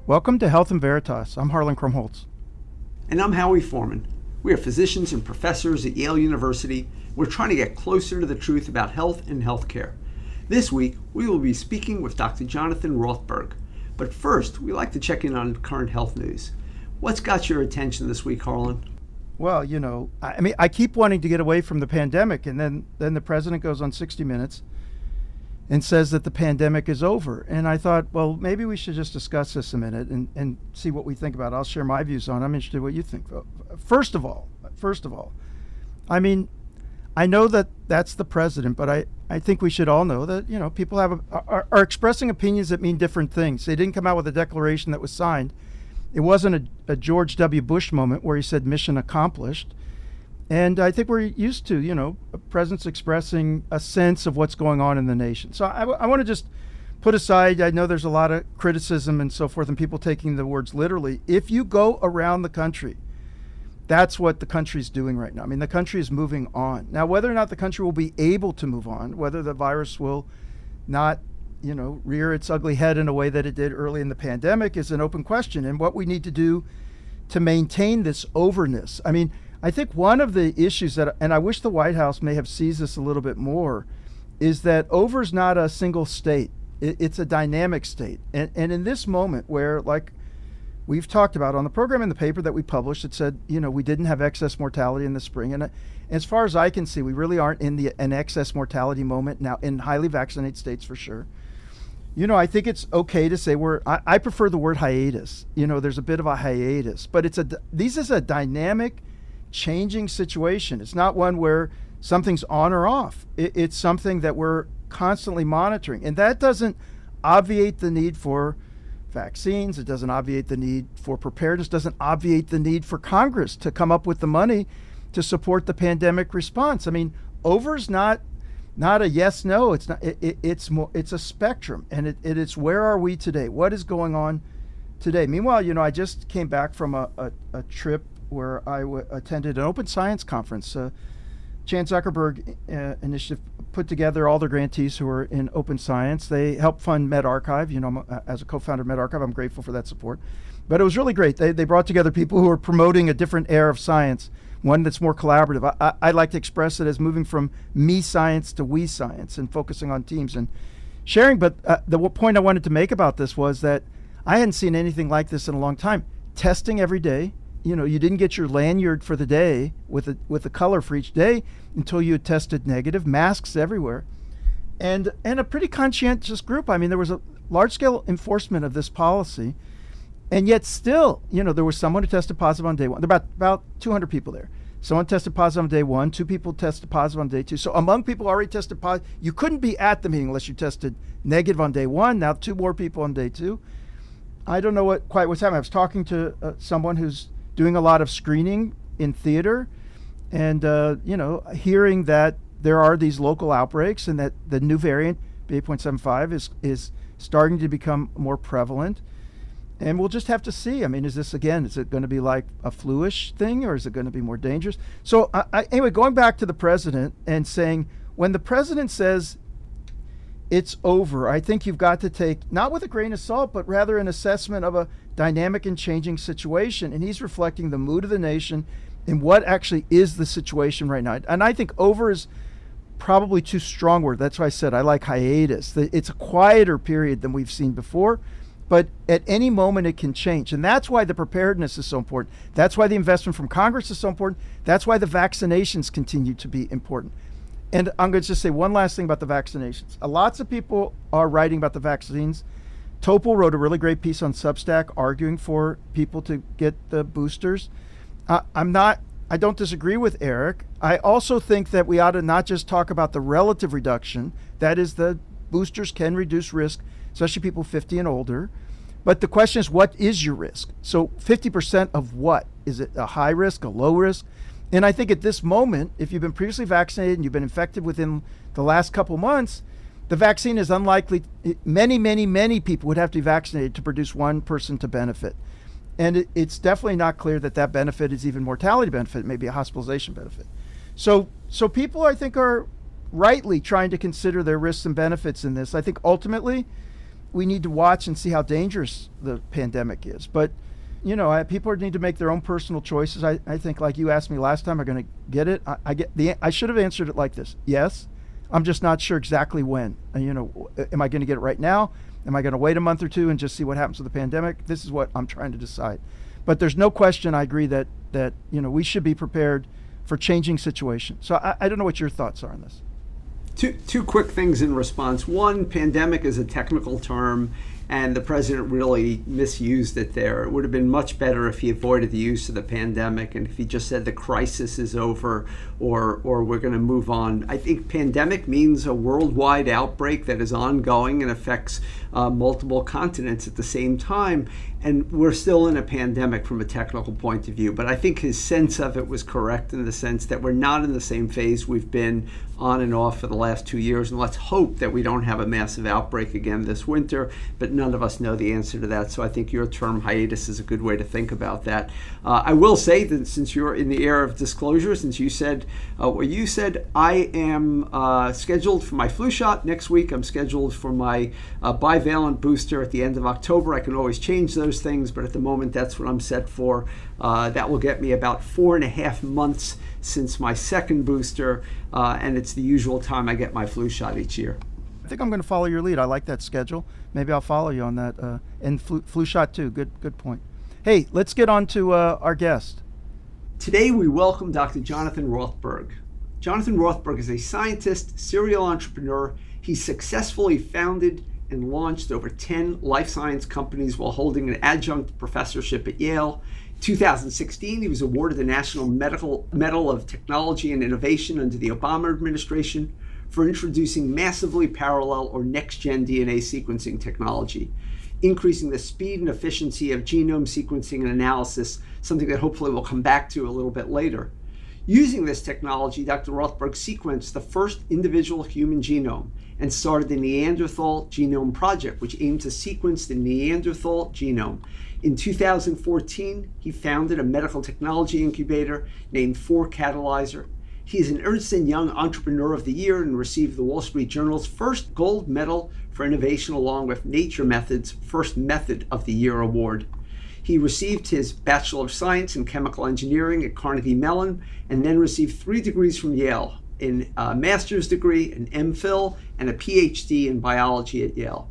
Welcome to Health in Veritas. I'm Harlan Krumholz. And I'm Howie Foreman. We are physicians and professors at Yale University. We're trying to get closer to the truth about health and healthcare. This week, we will be speaking with Dr. Jonathan Rothberg. But first, we like to check in on current health news. What's got your attention this week, Harlan? Well, I keep wanting to get away from the pandemic, and then the president goes on 60 Minutes and says that the pandemic is over. And I thought, well, maybe we should just discuss this a minute and see what we think about it. I'll share my views on it. I'm interested in what you think. First of all, I mean, I know that that's the president, but I think we should all know that, people are expressing opinions that mean different things. They didn't come out with a declaration that was signed. It wasn't a George W. Bush moment where he said mission accomplished. And I think we're used to, presidents expressing a sense of what's going on in the nation. So I want to just put aside, I know there's a lot of criticism and so forth and people taking the words literally. If you go around the country, that's what the country's doing right now. I mean, the country is moving on. Now, whether or not the country will be able to move on, whether the virus will not, rear its ugly head in a way that it did early in the pandemic is an open question. And what we need to do to maintain this overness. I mean, I think one of the issues and I wish the White House may have seized this a little bit more, is that over is not a single state. It's a dynamic state. And in this moment where, like we've talked about on the program in the paper that we published, it said, we didn't have excess mortality in the spring. And as far as I can see, we really aren't in an excess mortality moment now in highly vaccinated states for sure. I think it's okay to say I prefer the word hiatus. There's a bit of a hiatus, but this is a dynamic, changing situation. It's not one where something's on or off. It's something that we're constantly monitoring. And that doesn't obviate the need for vaccines. It doesn't obviate the need for preparedness, doesn't obviate the need for Congress to come up with the money to support the pandemic response. I mean, over's not a yes, no. It's not. It's a spectrum, and it's where are we today? What is going on today? Meanwhile, I just came back from a trip where I attended an open science conference. Chan Zuckerberg Initiative put together all the grantees who are in open science. They helped fund medRxiv. As a co-founder of medRxiv, I'm grateful for that support. But it was really great. They brought together people who are promoting a different era of science, one that's more collaborative. I like to express it as moving from me science to we science and focusing on teams and sharing. But the point I wanted to make about this was that I hadn't seen anything like this in a long time. Testing every day. You didn't get your lanyard for the day with a color for each day until you had tested negative. Masks everywhere, and a pretty conscientious group. I mean, there was a large-scale enforcement of this policy, and yet still, there was someone who tested positive on day one. There were about 200 people there. Someone tested positive on day one. 2 people tested positive on day 2. So among people already tested positive, you couldn't be at the meeting unless you tested negative on day 1. Now 2 more people on day 2. I don't know what's happening. I was talking to someone who's doing a lot of screening in theater and, hearing that there are these local outbreaks and that the new variant, B8.75, is starting to become more prevalent. And we'll just have to see. I mean, is it going to be like a flu-ish thing or is it going to be more dangerous? So anyway, going back to the president and saying, when the president says it's over, I think you've got to take, not with a grain of salt, but rather an assessment of a dynamic and changing situation. And he's reflecting the mood of the nation and what actually is the situation right now. And I think over is probably too strong word. That's why I said I like hiatus. It's a quieter period than we've seen before, but at any moment it can change. And that's why the preparedness is so important. That's why the investment from Congress is so important. That's why the vaccinations continue to be important. And I'm going to just say one last thing about the vaccinations. Lots of people are writing about the vaccines. Topol wrote a really great piece on Substack arguing for people to get the boosters. I don't disagree with Eric. I also think that we ought to not just talk about the relative reduction, that is the boosters can reduce risk, especially people 50 and older. But the question is, what is your risk? So 50% of what? Is it a high risk, a low risk? And I think at this moment, if you've been previously vaccinated and you've been infected within the last couple months, the vaccine is unlikely. Many people would have to be vaccinated to produce one person to benefit. And it's definitely not clear that that benefit is even mortality benefit, maybe a hospitalization benefit. So people, I think, are rightly trying to consider their risks and benefits in this. I think ultimately we need to watch and see how dangerous the pandemic is. But, people need to make their own personal choices. I think, like you asked me last time, I'm going to get it. I should have answered it like this. Yes, I'm just not sure exactly when. Am I going to get it right now? Am I going to wait a month or two and just see what happens with the pandemic? This is what I'm trying to decide. But there's no question, I agree that we should be prepared for changing situations. So I don't know what your thoughts are on this. Two quick things in response. One, pandemic is a technical term, and the president really misused it there. It would have been much better if he avoided the use of the pandemic and if he just said the crisis is over or we're going to move on. I think pandemic means a worldwide outbreak that is ongoing and affects multiple continents at the same time. And we're still in a pandemic from a technical point of view. But I think his sense of it was correct in the sense that we're not in the same phase we've been on and off for the last 2 years. And let's hope that we don't have a massive outbreak again this winter. But none of us know the answer to that. So I think your term hiatus is a good way to think about that. I will say that since you're in the era of disclosure, since you said what you said, I am scheduled for my flu shot next week. I'm scheduled for my bivalent booster at the end of October. I can always change those things, but at the moment that's what I'm set for. That will get me about 4.5 months since my second booster, and it's the usual time I get my flu shot each year. I think I'm going to follow your lead. I like that schedule. Maybe I'll follow you on that. And flu shot too. Good point. Hey, let's get on to our guest. Today we welcome Dr. Jonathan Rothberg. Jonathan Rothberg is a scientist, serial entrepreneur. He successfully founded and launched over 10 life science companies while holding an adjunct professorship at Yale. In 2016, he was awarded the National Medal of Technology and Innovation under the Obama administration for introducing massively parallel or next-gen DNA sequencing technology, increasing the speed and efficiency of genome sequencing and analysis, something that hopefully we'll come back to a little bit later. Using this technology, Dr. Rothberg sequenced the first individual human genome and started the Neanderthal Genome Project, which aimed to sequence the Neanderthal genome. In 2014, he founded a medical technology incubator named Catalyzer. He is an Ernst & Young Entrepreneur of the Year and received the Wall Street Journal's first gold medal for innovation along with Nature Method's first Method of the Year award. He received his Bachelor of Science in Chemical Engineering at Carnegie Mellon and then received 3 degrees from Yale, a master's degree, an MPhil, and a PhD in biology at Yale.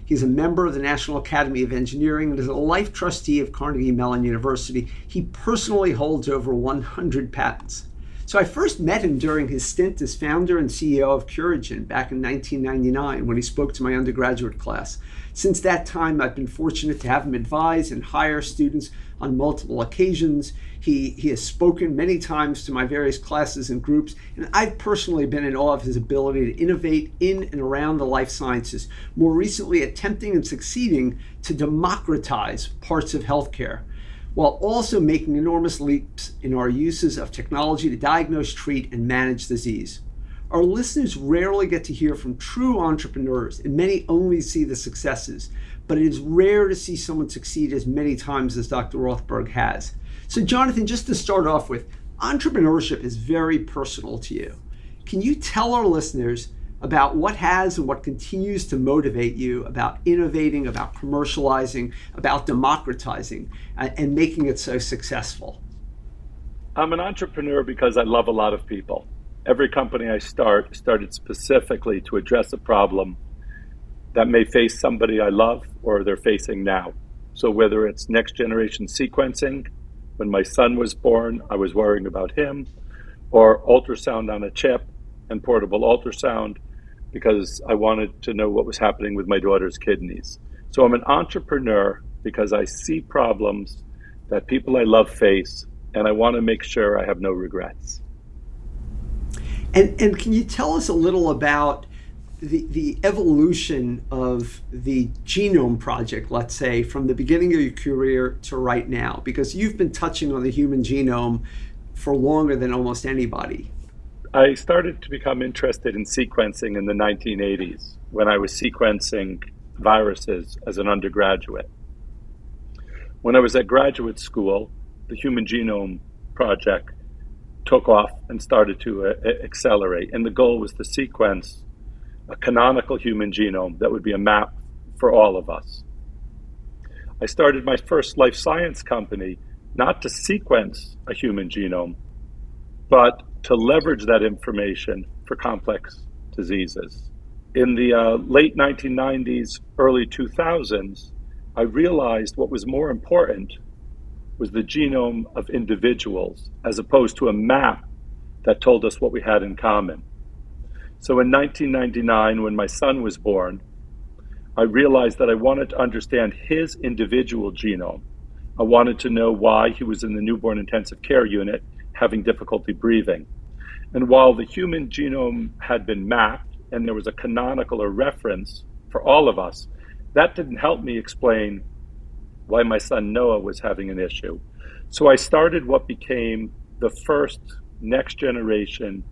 He's a member of the National Academy of Engineering and is a life trustee of Carnegie Mellon University. He personally holds over 100 patents. So I first met him during his stint as founder and CEO of Curigen back in 1999 when he spoke to my undergraduate class. Since that time, I've been fortunate to have him advise and hire students on multiple occasions. He has spoken many times to my various classes and groups, and I've personally been in awe of his ability to innovate in and around the life sciences, more recently attempting and succeeding to democratize parts of healthcare, while also making enormous leaps in our uses of technology to diagnose, treat, and manage disease. Our listeners rarely get to hear from true entrepreneurs, and many only see the successes, but it is rare to see someone succeed as many times as Dr. Rothberg has. So Jonathan, just to start off with, entrepreneurship is very personal to you. Can you tell our listeners about what has and what continues to motivate you about innovating, about commercializing, about democratizing, and making it so successful? I'm an entrepreneur because I love a lot of people. Every company I started specifically to address a problem that may face somebody I love or they're facing now. So whether it's next generation sequencing, when my son was born, I was worrying about him, or ultrasound on a chip and portable ultrasound, because I wanted to know what was happening with my daughter's kidneys. So I'm an entrepreneur because I see problems that people I love face, and I want to make sure I have no regrets. And can you tell us a little about the evolution of the Genome Project, let's say, from the beginning of your career to right now? Because you've been touching on the human genome for longer than almost anybody. I started to become interested in sequencing in the 1980s when I was sequencing viruses as an undergraduate. When I was at graduate school, the Human Genome Project took off and started to accelerate. And the goal was to sequence a canonical human genome that would be a map for all of us. I started my first life science company not to sequence a human genome, but to leverage that information for complex diseases. In the late 1990s, early 2000s, I realized what was more important was the genome of individuals as opposed to a map that told us what we had in common. So in 1999, when my son was born, I realized that I wanted to understand his individual genome. I wanted to know why he was in the newborn intensive care unit having difficulty breathing. And while the human genome had been mapped and there was a canonical or reference for all of us, that didn't help me explain why my son Noah was having an issue. So I started what became the first next generation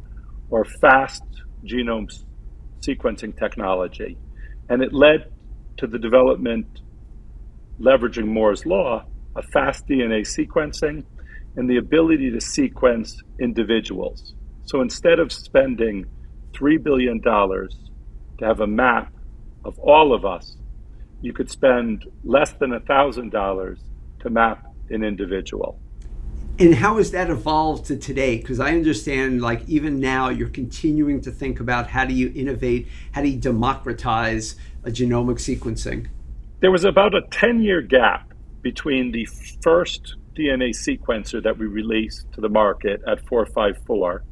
or fast genome sequencing technology. And it led to the development, leveraging Moore's law, of fast DNA sequencing and the ability to sequence individuals. So instead of spending $3 billion to have a map of all of us, you could spend less than $1,000 to map an individual. And how has that evolved to today? Because I understand, like, even now you're continuing to think about how do you innovate, how do you democratize a genomic sequencing? There was about a 10-year gap between the first DNA sequencer that we released to the market at 454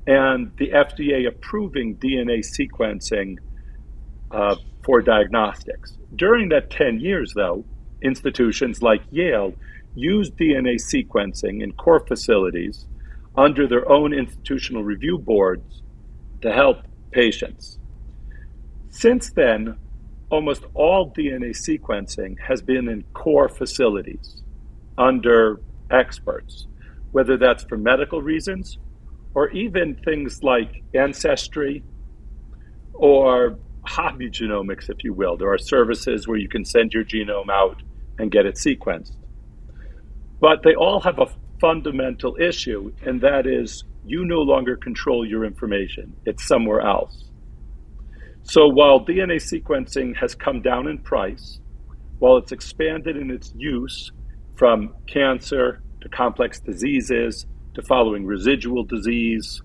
and the FDA approving DNA sequencing for diagnostics. During that 10 years, though, institutions like Yale used DNA sequencing in core facilities under their own institutional review boards to help patients. Since then, almost all DNA sequencing has been in core facilities under experts, whether that's for medical reasons or even things like ancestry or hobby genomics, if you will. There are services where you can send your genome out and get it sequenced. But they all have a fundamental issue, and that is you no longer control your information. It's somewhere else. So while DNA sequencing has come down in price, while it's expanded in its use from cancer to complex diseases to following residual disease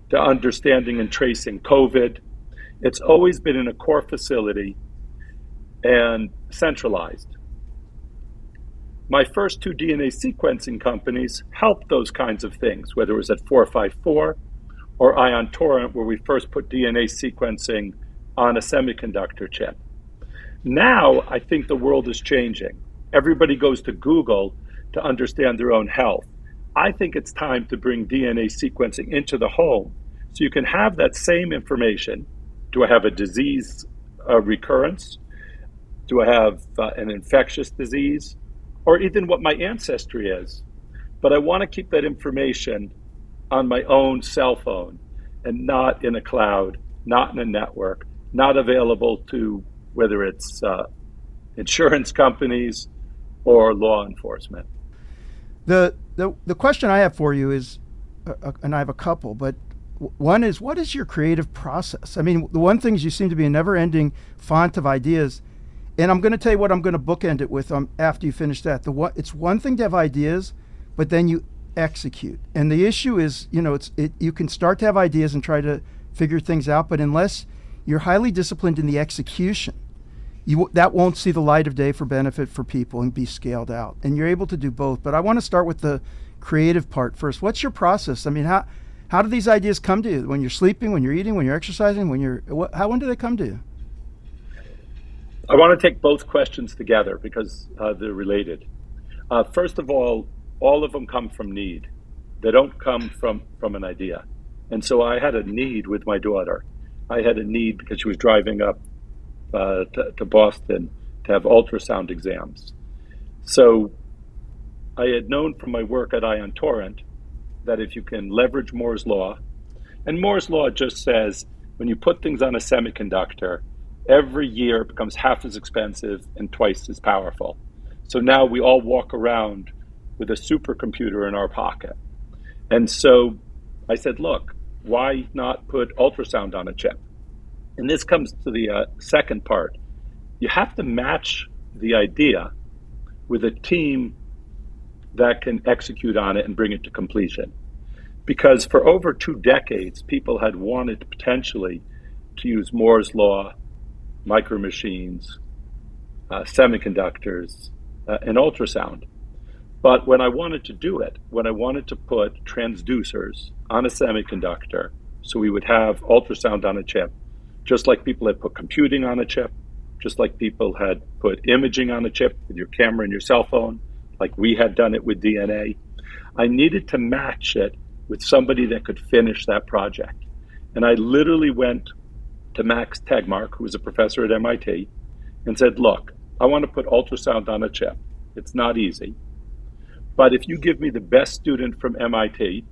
to understanding and tracing COVID, it's always been in a core facility and centralized. My first two DNA sequencing companies helped those kinds of things, whether it was at 454 or Ion Torrent, where we first put DNA sequencing on a semiconductor chip. Now, I think the world is changing. Everybody goes to Google to understand their own health. I think it's time to bring DNA sequencing into the home so you can have that same information. Do I have a disease recurrence? Do I have an infectious disease? Or even what my ancestry is? But I want to keep that information on my own cell phone and not in a cloud, not in a network, not available to whether it's insurance companies or law enforcement. The question I have for you is, and I have a couple, but one is, what is your creative process? I mean, the one thing is you seem to be a never-ending font of ideas, and I'm going to tell you what I'm going to bookend it with after you finish that. It's one thing to have ideas, but then you execute. And the issue is, you can start to have ideas and try to figure things out, but unless you're highly disciplined in the execution, that won't see the light of day for benefit for people and be scaled out. And you're able to do both. But I want to start with the creative part first. What's your process? I mean, how do these ideas come to you? When you're sleeping, when you're eating, when you're exercising, when do they come to you? I want to take both questions together because they're related. First of all of them come from need. They don't come from an idea. And so I had a need with my daughter. I had a need because she was driving up to Boston to have ultrasound exams. So I had known from my work at Ion Torrent that if you can leverage Moore's law, and Moore's law just says when you put things on a semiconductor, every year it becomes half as expensive and twice as powerful. So now we all walk around with a supercomputer in our pocket. And so I said, look, why not put ultrasound on a chip? And this comes to the second part. you have to match the idea with a team that can execute on it and bring it to completion. Because for over 2 decades, people had wanted potentially to use Moore's law, micro machines, semiconductors, and ultrasound. But when I wanted to do it, when I wanted to put transducers on a semiconductor, so we would have ultrasound on a chip, just like people had put computing on a chip, just like people had put imaging on a chip with your camera and your cell phone, like we had done it with DNA, I needed to match it with somebody that could finish that project. And I literally went to Max Tegmark, who was a professor at MIT, and said, look, I want to put ultrasound on a chip. It's not easy. But if you give me the best student from MIT,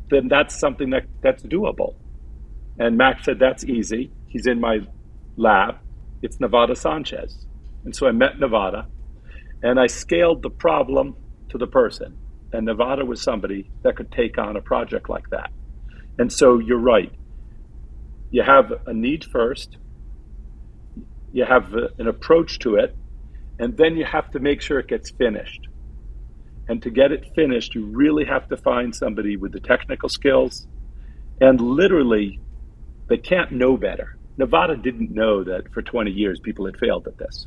then that's something that's doable. And Max said, that's easy. He's in my lab. It's Nevada Sanchez. And so I met Nevada, and I scaled the problem to the person. And Nevada was somebody that could take on a project like that. And so you're right. You have a need first, you have an approach to it, and then you have to make sure it gets finished. And to get it finished, you really have to find somebody with the technical skills. And literally, they can't know better. Nevada didn't know that for 20 years people had failed at this.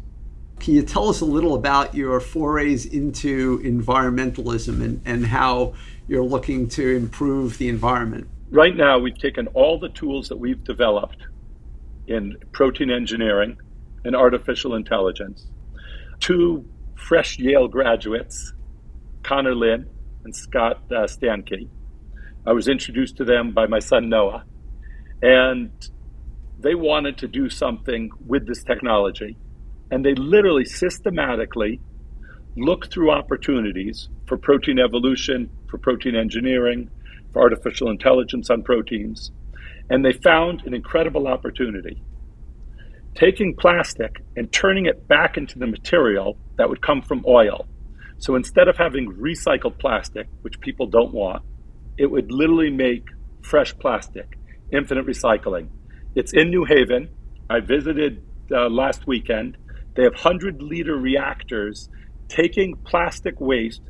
Can you tell us a little about your forays into environmentalism and how you're looking to improve the environment? Right now, we've taken all the tools that we've developed in protein engineering and artificial intelligence. 2 fresh Yale graduates, Connor Lynn and Scott Stankey. I was introduced to them by my son Noah, and they wanted to do something with this technology. And they literally systematically looked through opportunities for protein evolution, for protein engineering, for artificial intelligence on proteins. And they found an incredible opportunity. Taking plastic and turning it back into the material that would come from oil. So instead of having recycled plastic, which people don't want, it would literally make fresh plastic, infinite recycling. It's in New Haven. I visited last weekend. They have 100-liter reactors taking plastic waste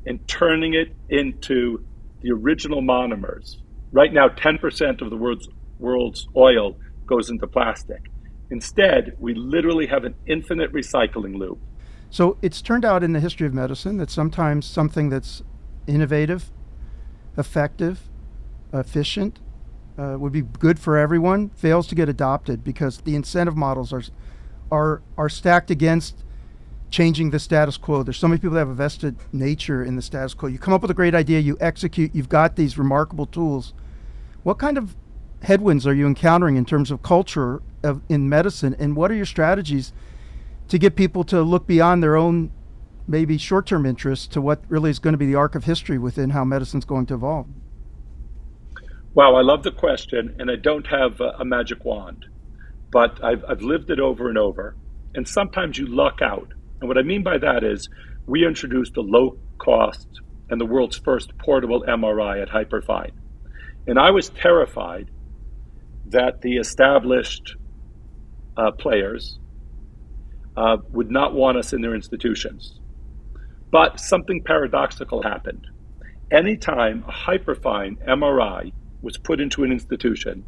and turning it into the original monomers. Right now, 10% of the world's oil goes into plastic. Instead, we literally have an infinite recycling loop. So it's turned out in the history of medicine that sometimes something that's innovative, effective, efficient, would be good for everyone, fails to get adopted because the incentive models are stacked against changing the status quo. There's so many people that have a vested nature in the status quo. You come up with a great idea, you execute, you've got these remarkable tools. What kind of headwinds are you encountering in terms of culture in medicine, and what are your strategies to get people to look beyond their own maybe short-term interests to what really is going to be the arc of history within how medicine's going to evolve? Wow, I love the question, and I don't have a magic wand, but I've lived it over and over, and sometimes you luck out. And what I mean by that is we introduced a low-cost and the world's first portable MRI at Hyperfine. And I was terrified that the established players would not want us in their institutions. But something paradoxical happened. Anytime a Hyperfine MRI was put into an institution,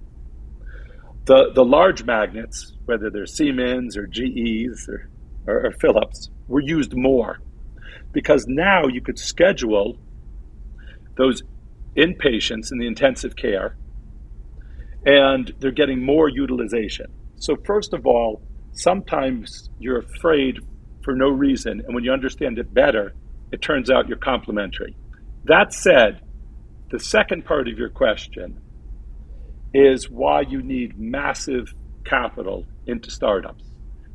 the large magnets, whether they're Siemens or GEs or Philips, were used more. Because now you could schedule those inpatients in the intensive care, and they're getting more utilization. So first of all, sometimes you're afraid for no reason, and when you understand it better, it turns out you're complementary. That said, the second part of your question is why you need massive capital into startups,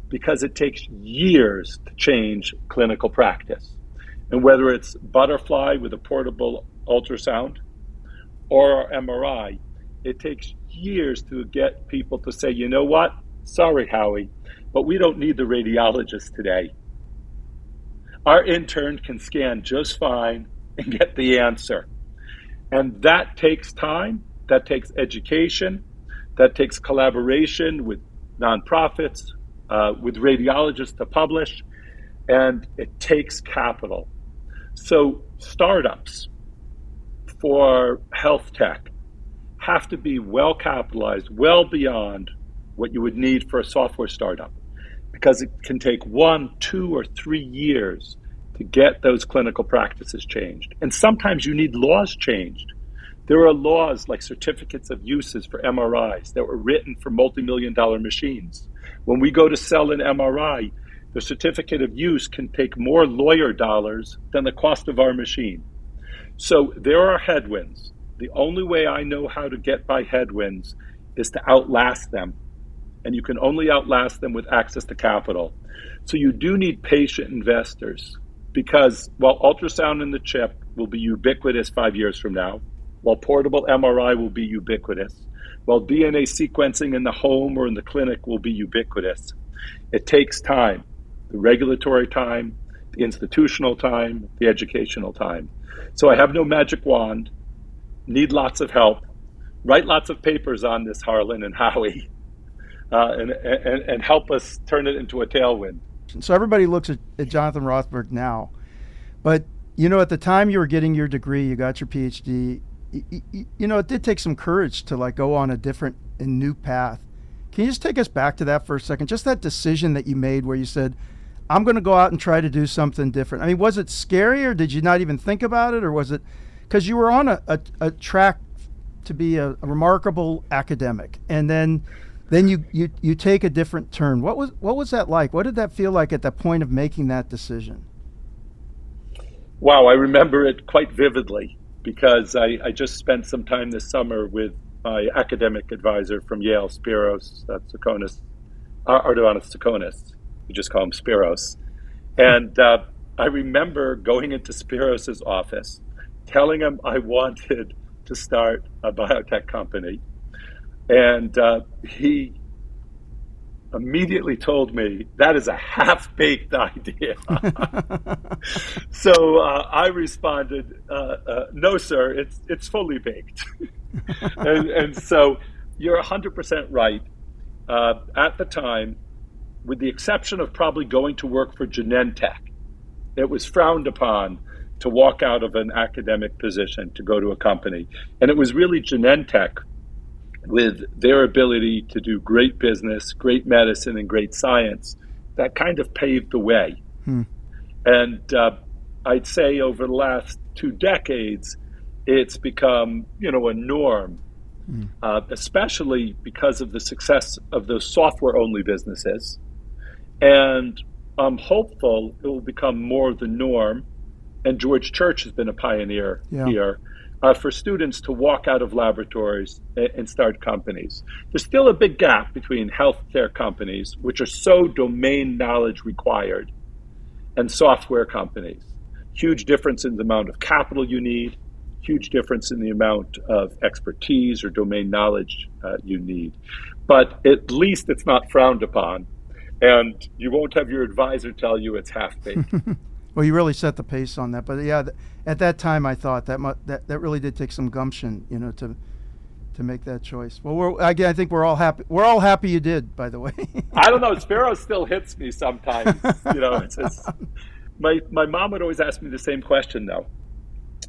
because it takes years to change clinical practice. And whether it's Butterfly with a portable ultrasound or MRI, it takes years to get people to say, you know what? Sorry, Howie, but we don't need the radiologist today. Our intern can scan just fine and get the answer. And that takes time, that takes education, that takes collaboration with nonprofits, with radiologists to publish, and it takes capital. So startups for health tech have to be well capitalized, well beyond what you would need for a software startup, because it can take 1, 2, or 3 years to get those clinical practices changed. And sometimes you need laws changed. There are laws like certificates of uses for MRIs that were written for multi-million-dollar machines. When we go to sell an MRI, the certificate of use can take more lawyer dollars than the cost of our machine. So there are headwinds. The only way I know how to get by headwinds is to outlast them. And you can only outlast them with access to capital. So you do need patient investors, because while ultrasound in the chip will be ubiquitous 5 years from now, while portable MRI will be ubiquitous, while DNA sequencing in the home or in the clinic will be ubiquitous, it takes time, the regulatory time, the institutional time, the educational time. So I have no magic wand, need lots of help, write lots of papers on this, Harlan and Howie, and help us turn it into a tailwind. So everybody looks at Jonathan Rothberg now, but at the time you were getting your degree, you got your PhD, it did take some courage to go on a different and new path. Can you just take us back to that for a second? Just that decision that you made where you said, I'm going to go out and try to do something different. I mean, was it scary, or did you not even think about it? Or was it because you were on a track to be a remarkable academic, and then you take a different turn? What was that like? What did that feel like at the point of making that decision? Wow, I remember it quite vividly, because I just spent some time this summer with my academic advisor from Yale, Spiros Tsakonis, Ardonis Tsakonis. We just call him Spiros. And I remember going into Spiros's office, telling him I wanted to start a biotech company. And he immediately told me, that is a half-baked idea. So I responded, no, sir, it's fully baked. and so you're 100% right. At the time, with the exception of probably going to work for Genentech, it was frowned upon to walk out of an academic position to go to a company. And it was really Genentech, with their ability to do great business, great medicine, and great science, that kind of paved the way. And I'd say over the last 2 decades, it's become, a norm, especially because of the success of those software-only businesses. And I'm hopeful it will become more the norm. And George Church has been a pioneer here. For students to walk out of laboratories and start companies. There's still a big gap between healthcare companies, which are so domain knowledge required, and software companies. Huge difference in the amount of capital you need, huge difference in the amount of expertise or domain knowledge you need. But at least it's not frowned upon, and you won't have your advisor tell you it's half-baked. Well, you really set the pace on that. But yeah, at that time, I thought that really did take some gumption, to make that choice. Well, I think we're all happy. We're all happy you did, by the way. I don't know. Sparrow still hits me sometimes. It's just, my mom would always ask me the same question, though,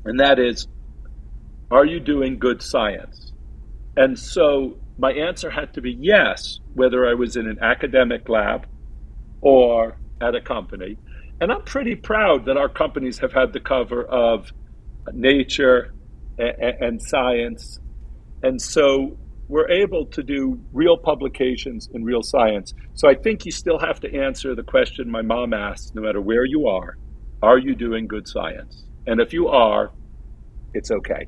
and that is, are you doing good science? And so my answer had to be yes, whether I was in an academic lab or at a company. And I'm pretty proud that our companies have had the cover of Nature and Science. And so we're able to do real publications in real science. So I think you still have to answer the question my mom asked, no matter where you are you doing good science? And if you are, it's okay.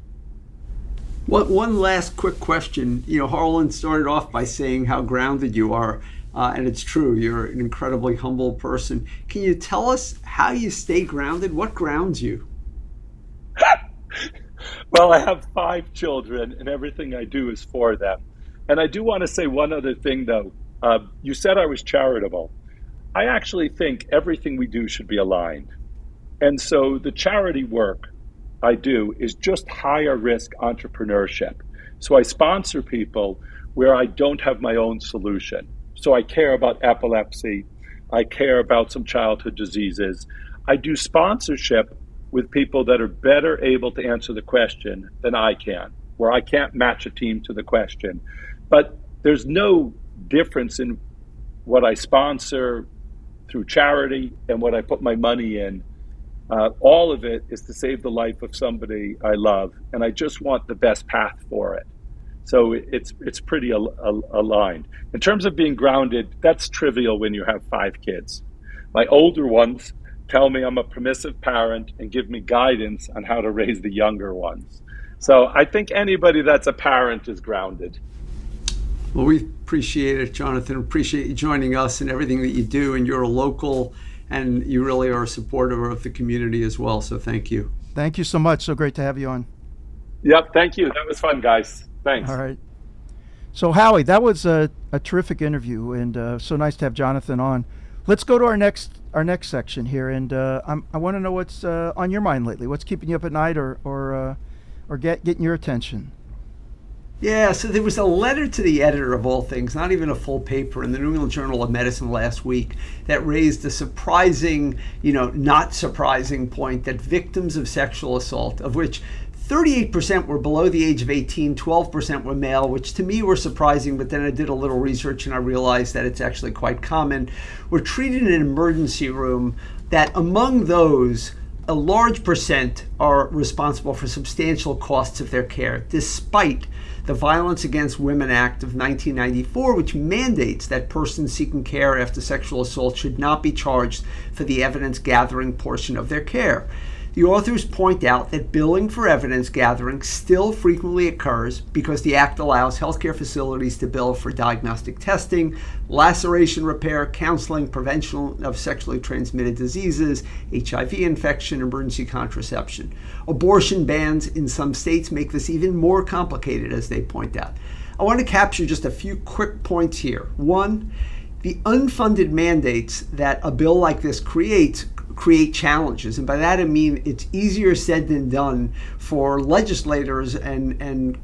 One last quick question. Harlan started off by saying how grounded you are. And it's true, you're an incredibly humble person. Can you tell us how you stay grounded? What grounds you? Well, I have 5 children, and everything I do is for them. And I do want to say one other thing, though. You said I was charitable. I actually think everything we do should be aligned. And so the charity work I do is just higher risk entrepreneurship. So I sponsor people where I don't have my own solution. So I care about epilepsy. I care about some childhood diseases. I do sponsorship with people that are better able to answer the question than I can, where I can't match a team to the question. But there's no difference in what I sponsor through charity and what I put my money in. All of it is to save the life of somebody I love, and I just want the best path for it. So it's pretty aligned. In terms of being grounded, that's trivial when you have 5 kids. My older ones tell me I'm a permissive parent and give me guidance on how to raise the younger ones. So I think anybody that's a parent is grounded. Well, we appreciate it, Jonathan. Appreciate you joining us and everything that you do. And you're a local, and you really are a supporter of the community as well. So thank you. Thank you so much. So great to have you on. Yep, thank you. That was fun, guys. Thanks. All right. So Howie, that was a terrific interview, and so nice to have Jonathan on. Let's go to our next section here, and I want to know what's on your mind lately. What's keeping you up at night, or getting your attention? Yeah, so there was a letter to the editor of all things, not even a full paper, in the New England Journal of Medicine last week that raised a surprising, not surprising point that victims of sexual assault, of which 38% were below the age of 18, 12% were male, which to me were surprising, but then I did a little research and I realized that it's actually quite common, were treated in an emergency room, that among those, a large percent are responsible for substantial costs of their care, despite the Violence Against Women Act of 1994, which mandates that persons seeking care after sexual assault should not be charged for the evidence gathering portion of their care. The authors point out that billing for evidence gathering still frequently occurs because the Act allows healthcare facilities to bill for diagnostic testing, laceration repair, counseling, prevention of sexually transmitted diseases, HIV infection, emergency contraception. Abortion bans in some states make this even more complicated, as they point out. I want to capture just a few quick points here. One, the unfunded mandates that a bill like this create challenges, and by that I mean it's easier said than done for legislators and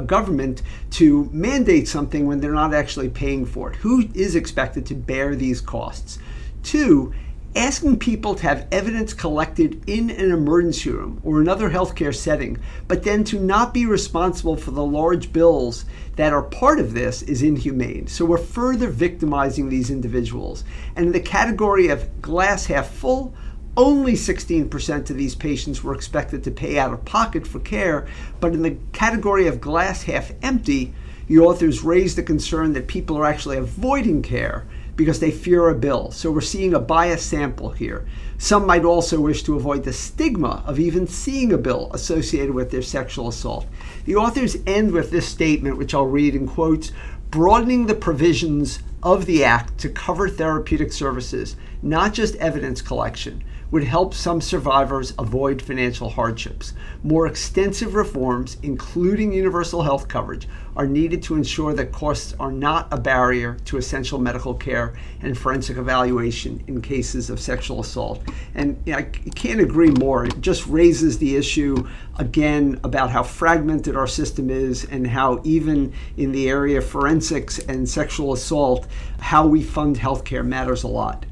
government to mandate something when they're not actually paying for it. Who is expected to bear these costs? Two, asking people to have evidence collected in an emergency room or another healthcare setting, but then to not be responsible for the large bills that are part of this is inhumane. So we're further victimizing these individuals. And in the category of glass half full, only 16% of these patients were expected to pay out of pocket for care, but in the category of glass half empty, the authors raised the concern that people are actually avoiding care because they fear a bill. So we're seeing a biased sample here. Some might also wish to avoid the stigma of even seeing a bill associated with their sexual assault. The authors end with this statement, which I'll read in quotes: broadening the provisions of the Act to cover therapeutic services, not just evidence collection, would help some survivors avoid financial hardships. More extensive reforms, including universal health coverage, are needed to ensure that costs are not a barrier to essential medical care and forensic evaluation in cases of sexual assault. And I can't agree more. It just raises the issue again about how fragmented our system is and how even in the area of forensics and sexual assault, how we fund healthcare matters a lot.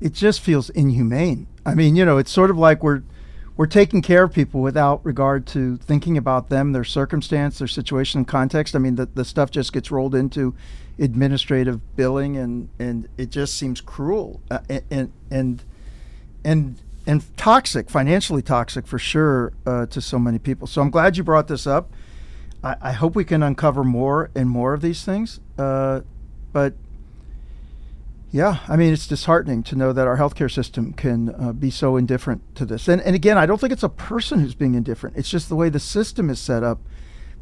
It just feels inhumane. I mean, it's sort of like we're taking care of people without regard to thinking about them, their circumstance, their situation and context. I mean, the stuff just gets rolled into administrative billing, and it just seems cruel and toxic, financially toxic for sure, to so many people. So I'm glad you brought this up. I hope we can uncover more and more of these things. But yeah, I mean, it's disheartening to know that our healthcare system can be so indifferent to this. And again, I don't think it's a person who's being indifferent. It's just the way the system is set up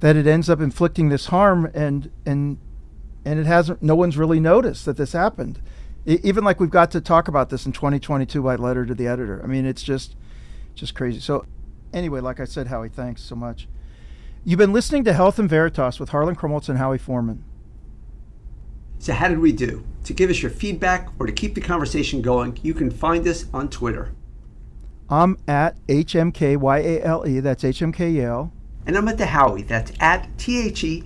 that it ends up inflicting this harm, and it hasn't. No one's really noticed that this happened. Even like we've got to talk about this in 2022 by letter to the editor. I mean, it's just crazy. So anyway, like I said, Howie, thanks so much. You've been listening to Health in Veritas with Harlan Krumholz and Howie Foreman. So how did we do? To give us your feedback or to keep the conversation going, you can find us on Twitter. I'm at HMKYALE, that's HMK Yale. And I'm at the Howie, that's at THEHOWIE.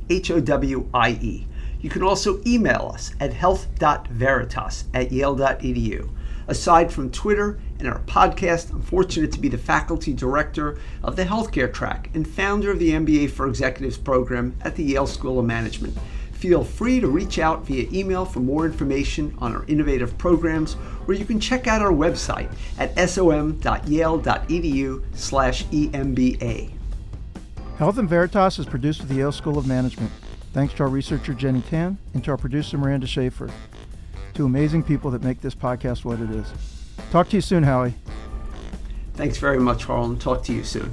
You can also email us at health.veritas@yale.edu. Aside from Twitter and our podcast, I'm fortunate to be the faculty director of the healthcare track and founder of the MBA for Executives program at the Yale School of Management. Feel free to reach out via email for more information on our innovative programs, or you can check out our website at som.yale.edu/EMBA. Health and Veritas is produced at the Yale School of Management. Thanks to our researcher Jenny Tan and to our producer Miranda Schaefer. Two amazing people that make this podcast what it is. Talk to you soon, Howie. Thanks very much, Harlan. Talk to you soon.